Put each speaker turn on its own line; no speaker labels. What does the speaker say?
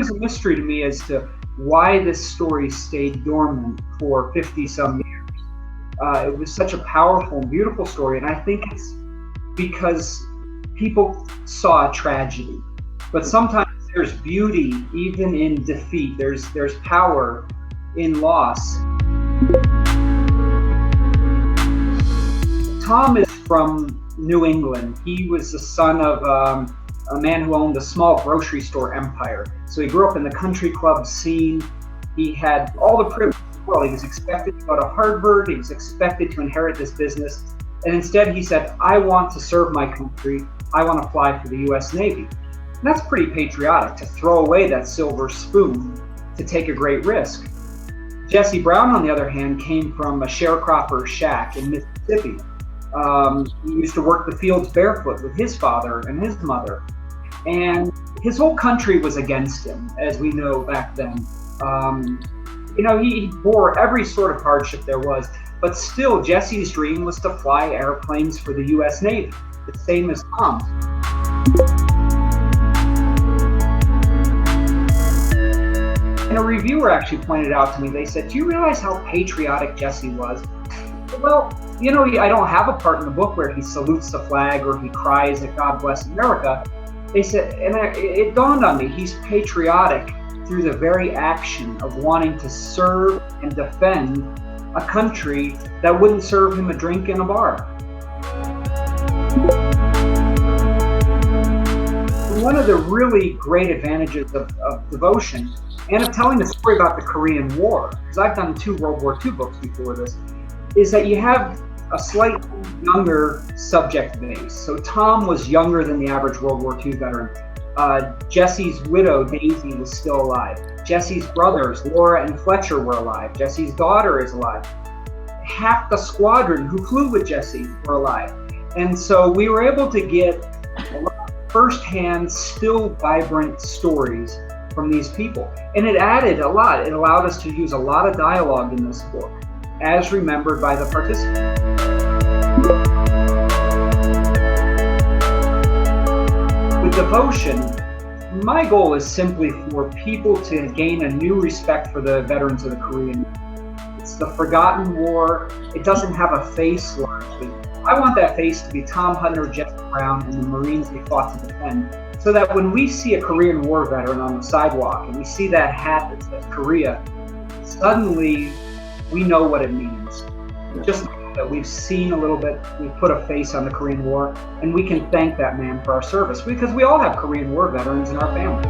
always a mystery to me as to why this story stayed dormant for 50 some years. It was such a powerful and beautiful story, and I think it's because people saw a tragedy. But sometimes there's beauty even in defeat. There's power in loss. Tom is from New England. He was the son of a man who owned a small grocery store empire. So he grew up in the country club scene. He had all the privilege in the world. He was expected to go to Harvard. He was expected to inherit this business. And instead he said, I want to serve my country. I want to fly for the US Navy. And that's pretty patriotic, to throw away that silver spoon to take a great risk. Jesse Brown, on the other hand, came from a sharecropper shack in Mississippi. He used to work the fields barefoot with his father and his mother. And his whole country was against him, as we know back then. He bore every sort of hardship there was, but still Jesse's dream was to fly airplanes for the US Navy, the same as Tom's. And a reviewer actually pointed out to me, they said, do you realize how patriotic Jesse was? Well, I don't have a part in the book where he salutes the flag or he cries that God bless America. They said, and it dawned on me, he's patriotic through the very action of wanting to serve and defend a country that wouldn't serve him a drink in a bar. One of the really great advantages of devotion and of telling the story about the Korean War, because I've done 2 World War II books before this, is that you have a slightly younger subject base. So Tom was younger than the average World War II veteran. Jesse's widow, Daisy, was still alive. Jesse's brothers, Laura and Fletcher, were alive. Jesse's daughter is alive. Half the squadron who flew with Jesse were alive. And so we were able to get a lot of firsthand, still vibrant stories from these people. And it added a lot. It allowed us to use a lot of dialogue in this book, as remembered by the participants. With devotion, my goal is simply for people to gain a new respect for the veterans of the Korean War. It's the forgotten war. It doesn't have a face largely. I want that face to be Tom Hudner, Jesse Brown, and the Marines they fought to defend, so that when we see a Korean War veteran on the sidewalk and we see that hat that says Korea, suddenly we know what it means. Just that we've seen a little bit, we've put a face on the Korean War, and we can thank that man for our service, because we all have Korean War veterans in our family.